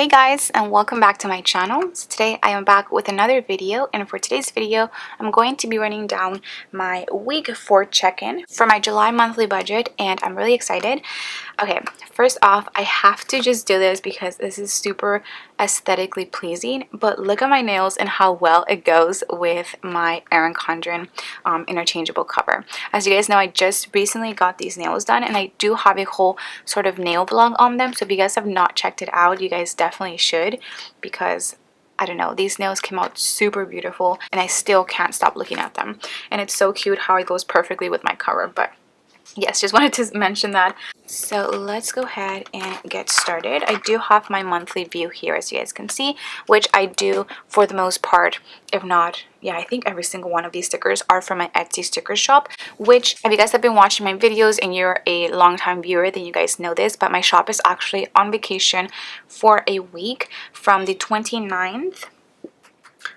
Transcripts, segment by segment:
Hey guys, and welcome back to my channel. So today I am back with another video, and for today's video I'm going to be running down my week 4 check-in for my July monthly budget, and I'm really excited. Okay, first off, I have to just do this because this is super aesthetically pleasing, but look at my nails and how well it goes with my Erin Condren interchangeable cover. As you guys know, I just recently got these nails done, and I do have a whole sort of nail vlog on them, so if you guys have not checked it out, you guys definitely should, because I don't know, these nails came out super beautiful and I still can't stop looking at them, and it's so cute how it goes perfectly with my cover. But yes, just wanted to mention that. So let's go ahead and get started. I do have my monthly view here, as you guys can see, which I do for the most part, if not, yeah, I think every single one of these stickers are from my Etsy sticker shop, which if you guys have been watching my videos and you're a long-time viewer, then you guys know this, but my shop is actually on vacation for a week from the 29th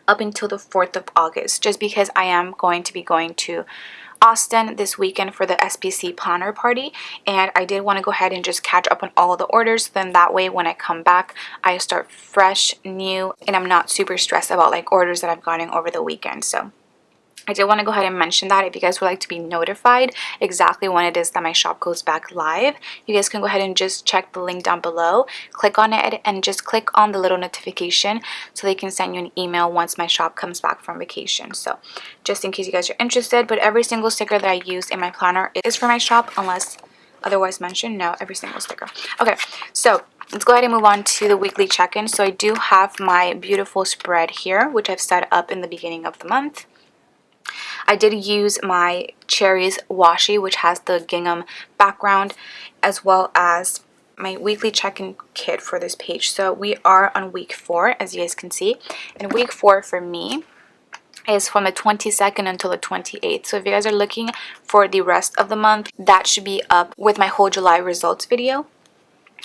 up until the 4th of August, just because I am going to be going to Austin this weekend for the SPC planner party, and I did want to go ahead and just catch up on all the orders, then that way when I come back I start fresh, new, and I'm not super stressed about like orders that I've gotten over the weekend. So I did want to go ahead and mention that if you guys would like to be notified exactly when it is that my shop goes back live, you guys can go ahead and just check the link down below, click on it, and just click on the little notification so they can send you an email once my shop comes back from vacation. So just in case you guys are interested, but every single sticker that I use in my planner is for my shop unless otherwise mentioned. No, every single sticker. Okay, so let's go ahead and move on to the weekly check-in. So I do have my beautiful spread here, which I've set up in the beginning of the month. I did use my Cherries washi, which has the gingham background, as well as my weekly check-in kit for this page. So we are on week 4, as you guys can see, and week 4 for me is from the 22nd until the 28th. So if you guys are looking for the rest of the month, that should be up with my whole July results video,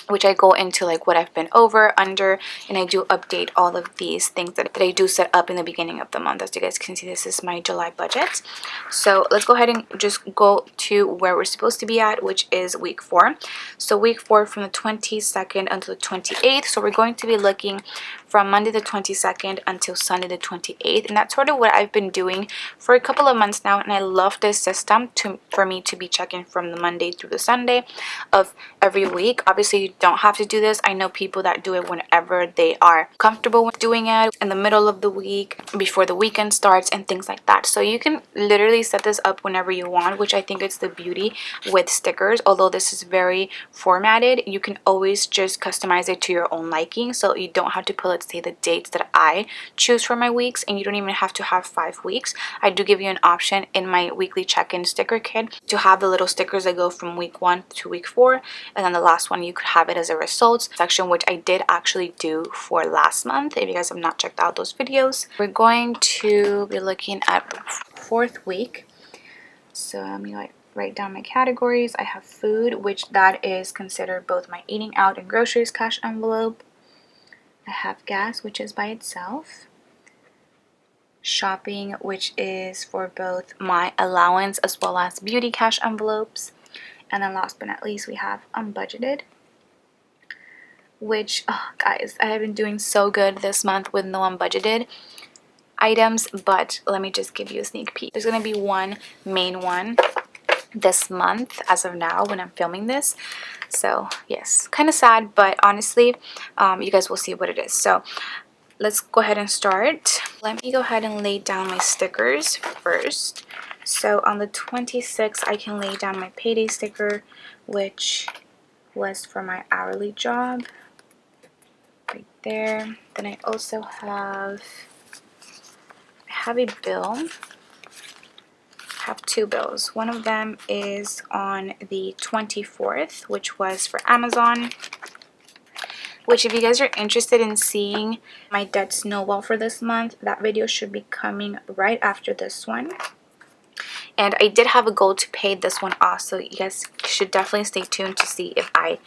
which I go into like what I've been over, under, and I do update all of these things that I do set up in the beginning of the month. As you guys can see, this is my July budget. So let's go ahead and just go to where we're supposed to be at, which is week 4. So week 4 from the 22nd until the 28th. So we're going to be looking from Monday the 22nd until Sunday the 28th, and that's sort of what I've been doing for a couple of months now, and I love this system for me to be checking from the Monday through the Sunday of every week. Obviously you don't have to do this. I know people that do it whenever they are comfortable with doing it, in the middle of the week, before the weekend starts, and things like that. So you can literally set this up whenever you want, which I think is the beauty with stickers. Although this is very formatted, you can always just customize it to your own liking, so you don't have to put, let's say, the dates that I choose for my weeks, and you don't even have to have 5 weeks. I do give you an option in my weekly check-in sticker kit to have the little stickers that go from week 1 to week 4, and then the last one you could have it as a results section, which I did actually do for last month. If you guys have not checked out those videos, we're going to be looking at the 4th week. So let me write down my categories. I have food, which that is considered both my eating out and groceries cash envelope. I have gas, which is by itself. Shopping, which is for both my allowance as well as beauty cash envelopes. And then last but not least, we have unbudgeted, which, oh guys, I have been doing so good this month with no unbudgeted items, but let me just give you a sneak peek. There's going to be one main one this month as of now when I'm filming this. So yes, kind of sad, but honestly, you guys will see what it is. So let's go ahead and start. Let me go ahead and lay down my stickers first. So on the 26th, I can lay down my payday sticker, which was for my hourly job right there. Then I also have a bill. I have 2 bills. One of them is on the 24th, which was for Amazon, which if you guys are interested in seeing my debt snowball for this month, that video should be coming right after this one. And I did have a goal to pay this one off, so you guys should definitely stay tuned to see if I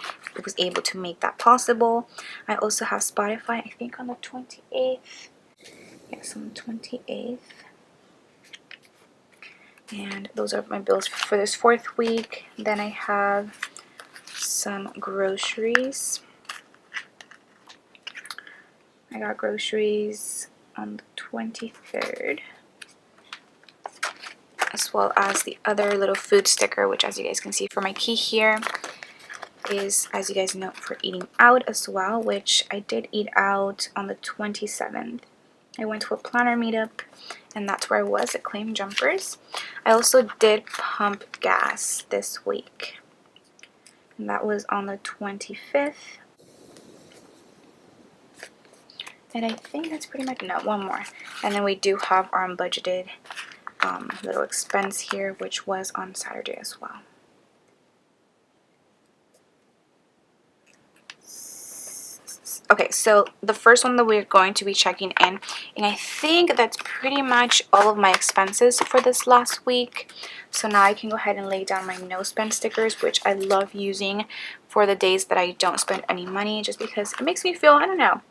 was able to make that possible. I also have Spotify, I think on the 28th. Yes, on the 28th. And those are my bills for this 4th week. Then I have some groceries. I got groceries on the 23rd, as well as the other little food sticker, which as you guys can see for my key here is, as you guys know, for eating out as well, which I did eat out on the 27th. I went to a planner meetup, and that's where I was at Claim Jumpers. I also did pump gas this week, and that was on the 25th. And I think that's pretty much, no, one more. And then we do have our unbudgeted little expense here, which was on Saturday as well. Okay, so the first one that we're going to be checking in, and I think that's pretty much all of my expenses for this last week. So now I can go ahead and lay down my no spend stickers, which I love using for the days that I don't spend any money, just because it makes me feel, I don't know,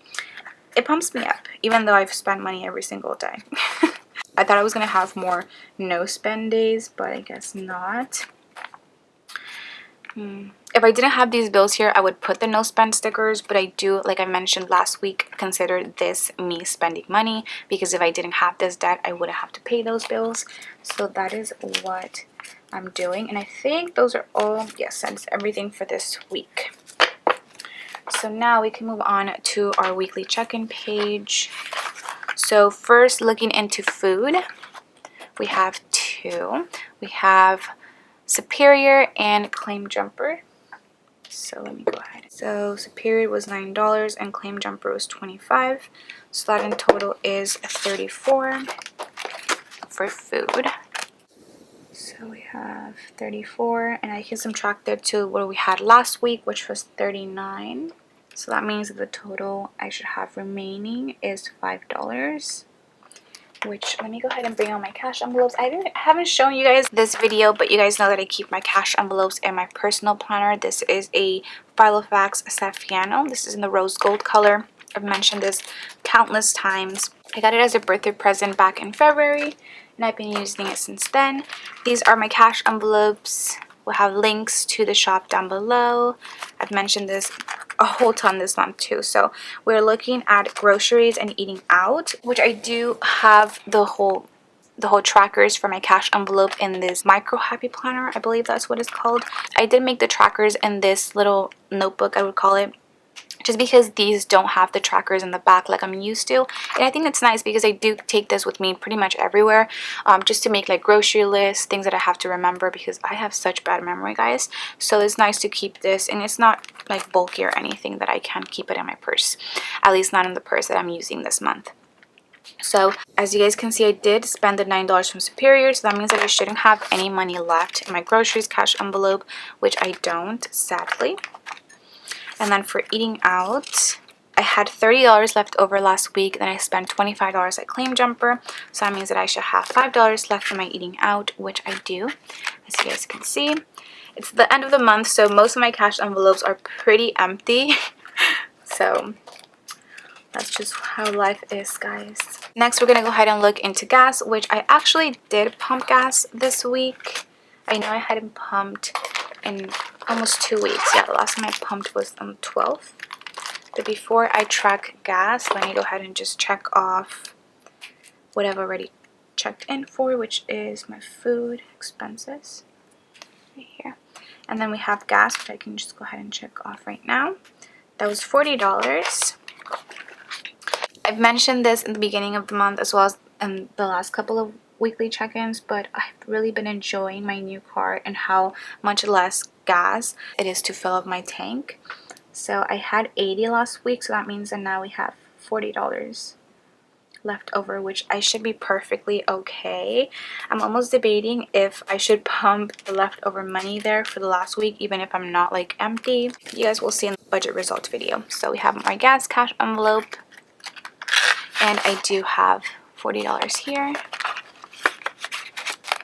it pumps me up, even though I've spent money every single day. I thought I was going to have more no spend days, but I guess not. If I didn't have these bills here, I would put the no spend stickers, but I do, like I mentioned last week, consider this me spending money, because if I didn't have this debt, I wouldn't have to pay those bills. So that is what I'm doing, and I think those are all, yes, that's everything for this week. So now we can move on to our weekly check-in page. So first, looking into food, we have two. We have Superior and Claim Jumper. So let me go ahead. So Superior was $9 and Claim Jumper was $25. So that in total is $34 for food. So we have 34, and I can subtract that to what we had last week, which was 39. So that means that the total I should have remaining is $5. Which, let me go ahead and bring out my cash envelopes. I haven't shown you guys this video, but you guys know that I keep my cash envelopes in my personal planner. This is a Filofax Saffiano. This is in the rose gold color. I've mentioned this countless times. I got it as a birthday present back in February, and I've been using it since then. These are my cash envelopes. We'll have links to the shop down below. I've mentioned this a whole ton this month too. So we're looking at groceries and eating out, which I do have the whole trackers for my cash envelope in this micro happy planner. I believe that's what it's called. I did make the trackers in this little notebook, I would call it, just because these don't have the trackers in the back like I'm used to. And I think it's nice because I do take this with me pretty much everywhere, just to make like grocery lists, things that I have to remember, because I have such bad memory, guys. So it's nice to keep this, and it's not like bulky or anything that I can't keep it in my purse, at least not in the purse that I'm using this month. So as you guys can see, I did spend the $9 from Superior, so that means that I shouldn't have any money left in my groceries cash envelope, which I don't, sadly. And then for eating out, I had $30 left over last week. Then I spent $25 at Claim Jumper. So that means that I should have $5 left for my eating out, which I do, as you guys can see. It's the end of the month, so most of my cash envelopes are pretty empty. So that's just how life is, guys. Next, we're going to go ahead and look into gas, which I actually did pump gas this week. I know I hadn't pumped in almost 2 weeks. Yeah, the last time I pumped was on the 12th. But before I track gas, let me go ahead and just check off what I've already checked in for, which is my food expenses right here. And then we have gas, which I can just go ahead and check off right now. That was $40. I've mentioned this in the beginning of the month as well as in the last couple of weekly check-ins, but I've really been enjoying my new car and how much less gas it is to fill up my tank. So I had $80 last week, so that means that now we have $40 left over, which I should be perfectly okay. I'm almost debating if I should pump the leftover money there for the last week, even if I'm not like empty. You guys will see in the budget results video. So we have my gas cash envelope, and I do have $40 here.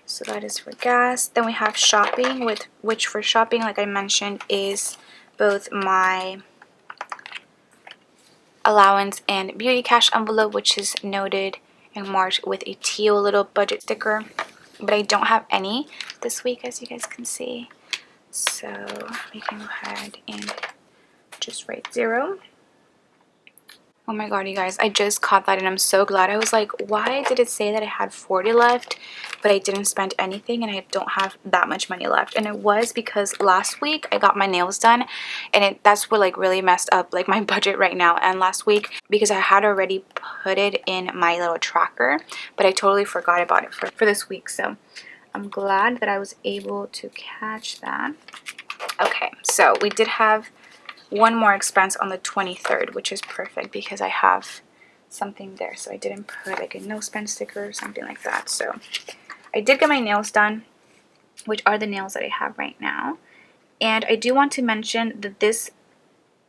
So that is for gas. Then we have shopping, which for shopping, like I mentioned, is both my allowance and beauty cash envelope, which is noted and marked with a teal little budget sticker. But I don't have any this week, as you guys can see. So we can go ahead and just write 0. Oh my god, you guys, I just caught that and I'm so glad. I was like, why did it say that I had 40 left but I didn't spend anything and I don't have that much money left? And it was because last week I got my nails done, and that's what like really messed up like my budget right now. And last week, because I had already put it in my little tracker, but I totally forgot about it for this week. So I'm glad that I was able to catch that. Okay, so we did have one more expense on the 23rd, which is perfect because I have something there, so I didn't put like a no spend sticker or something like that. So I did get my nails done, which are the nails that I have right now. And I do want to mention that this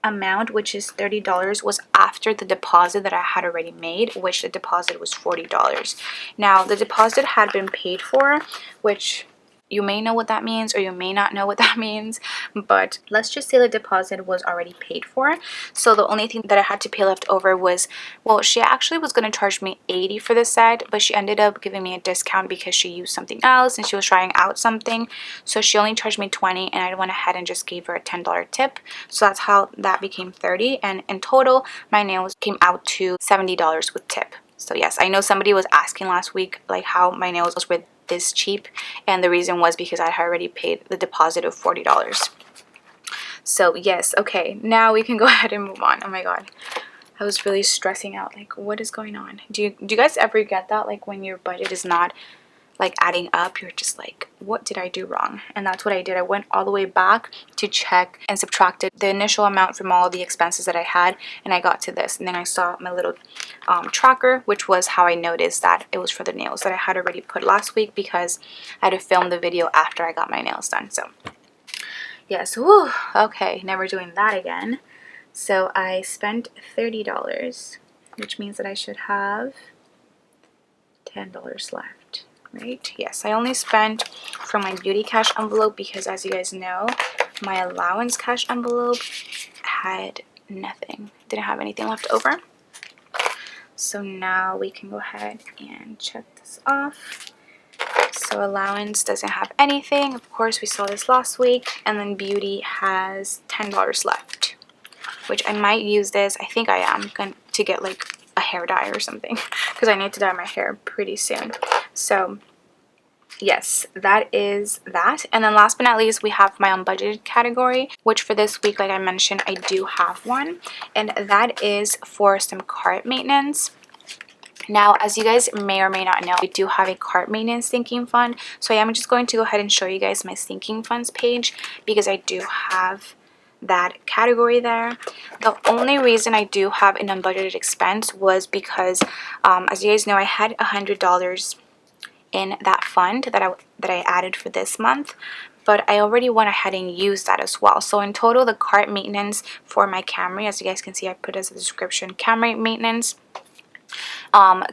amount, which is $30, was after the deposit that I had already made, which the deposit was $40. Now the deposit had been paid for, which you may know what that means or you may not know what that means, but let's just say the deposit was already paid for. So the only thing that I had to pay left over was, well, she actually was going to charge me $80 for the set, but she ended up giving me a discount because she used something else and she was trying out something. So she only charged me $20, and I went ahead and just gave her a $10 tip. So that's how that became $30, and in total my nails came out to $70 with tip. So yes, I know somebody was asking last week like how my nails were this cheap, and the reason was because I had already paid the deposit of $40. So yes, okay, now we can go ahead and move on. Oh my god, I was really stressing out, like what is going on? Do you guys ever get that, like when your budget is not like adding up, you're just like, what did I do wrong? And that's what I did. I went all the way back to check and subtracted the initial amount from all the expenses that I had, and I got to this. And then I saw my little tracker, which was how I noticed that it was for the nails that I had already put last week because I had to film the video after I got my nails done. So yes, whew, okay, never doing that again. So I spent $30, which means that I should have $10 left. Right? Yes, I only spent from my beauty cash envelope because, as you guys know, my allowance cash envelope had nothing. Didn't have anything left over. So now we can go ahead and check this off. So allowance doesn't have anything. Of course, we saw this last week. And then beauty has $10 left, which I might use this. I think I am going to get like a hair dye or something because I need to dye my hair pretty soon. So yes, that is that. And then last but not least, we have my unbudgeted category, which for this week, like I mentioned, I do have one, and that is for some cart maintenance. Now, as you guys may or may not know, I do have a cart maintenance sinking fund, so I am just going to go ahead and show you guys my sinking funds page because I do have that category there. The only reason I do have an unbudgeted expense was because as you guys know, I had $100 in that fund that I added for this month, but I already went ahead and used that as well. So in total, the cart maintenance for my Camry, as you guys can see, I put as a description, Camry maintenance,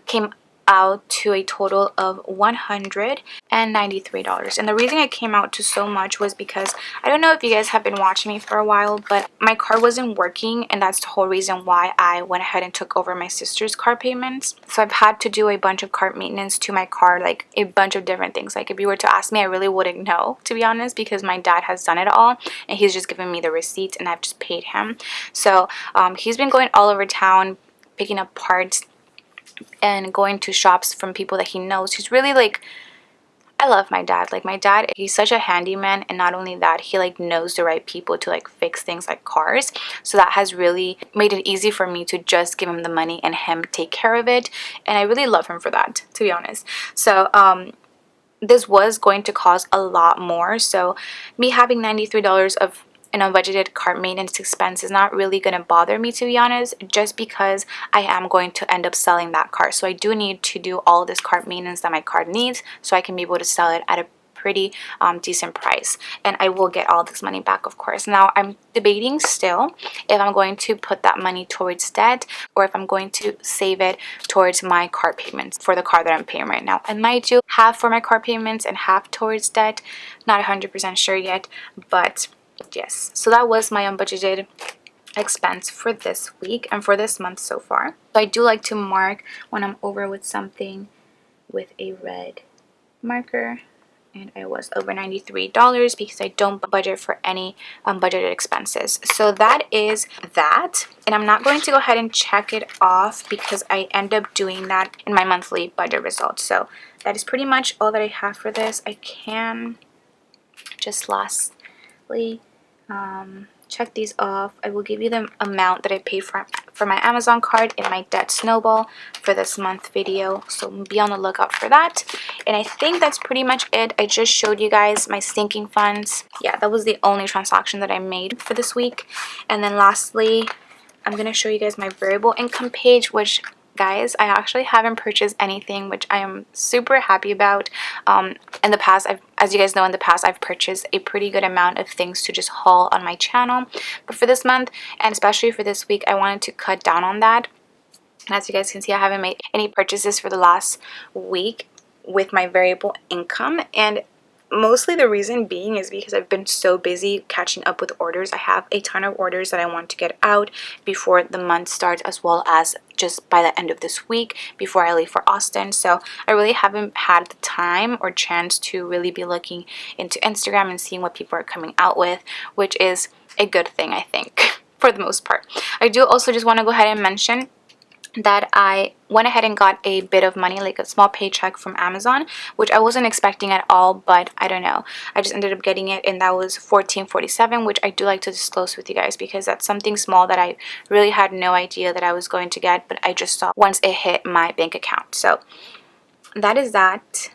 came out to a total of $193. And the reason it came out to so much was because I don't know if you guys have been watching me for a while, but my car wasn't working, and that's the whole reason why I went ahead and took over my sister's car payments. So I've had to do a bunch of car maintenance to my car, like a bunch of different things. Like if you were to ask me, I really wouldn't know, to be honest, because my dad has done it all and he's just given me the receipt and I've just paid him. So he's been going all over town picking up parts and going to shops from people that he knows. He's really like, I love my dad. Like my dad, he's such a handyman, and not only that, he like knows the right people to like fix things like cars. So that has really made it easy for me to just give him the money and him take care of it, and I really love him for that, to be honest. So this was going to cost a lot more, so me having $93 of an unbudgeted cart maintenance expense is not really going to bother me, to be honest, just because I am going to end up selling that car. So I do need to do all this cart maintenance that my car needs so I can be able to sell it at a pretty decent price, and I will get all this money back, of course. Now I'm debating still if I'm going to put that money towards debt or if I'm going to save it towards my car payments for the car that I'm paying right now. I might do half for my car payments and half towards debt, not 100% sure yet, but yes. So that was my unbudgeted expense for this week and for this month so far. So I do like to mark when I'm over with something with a red marker. and I was over $93 because I don't budget for any budgeted expenses. So that is that, and I'm not going to go ahead and check it off because I end up doing that in my monthly budget results. So that is pretty much all that I have for this. I can just lastly check these off. I will give you the amount that I paid for my Amazon card in my debt snowball for this month video, so be on the lookout for that. And I think that's pretty much it. I just showed you guys my sinking funds. Yeah, that was the only transaction that I made for this week. And then lastly, I'm gonna show you guys my variable income page, which, guys, I actually haven't purchased anything, which I am super happy about. In the past, as you guys know, in the past I've purchased a pretty good amount of things to just haul on my channel, but for this month and especially for this week, I wanted to cut down on that. And as you guys can see, I haven't made any purchases for the last week with my variable income, and mostly the reason being is because I've been so busy catching up with orders. I have a ton of orders that I want to get out before the month starts, as well as just by the end of this week before I leave for Austin. So I really haven't had the time or chance to really be looking into Instagram and seeing what people are coming out with, which is a good thing, I think, for the most part. I do also just want to go ahead and mention that I went ahead and got a bit of money, like a small paycheck from Amazon, which I wasn't expecting at all, but I don't know, I just ended up getting it, and that was $14.47, which I do like to disclose with you guys because that's something small that I really had no idea that I was going to get, but I just saw once it hit my bank account. So that is that.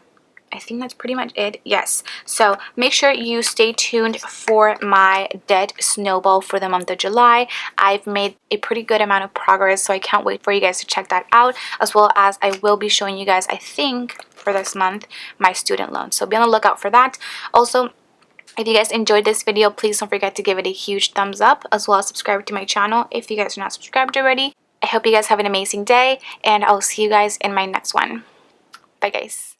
I think that's pretty much it. Yes. So make sure you stay tuned for my debt snowball for the month of July. I've made a pretty good amount of progress, so I can't wait for you guys to check that out, as well as I will be showing you guys, I think, for this month, my student loan. So be on the lookout for that. Also, if you guys enjoyed this video, please don't forget to give it a huge thumbs up, as well as subscribe to my channel if you guys are not subscribed already. I hope you guys have an amazing day, and I'll see you guys in my next one. Bye, guys.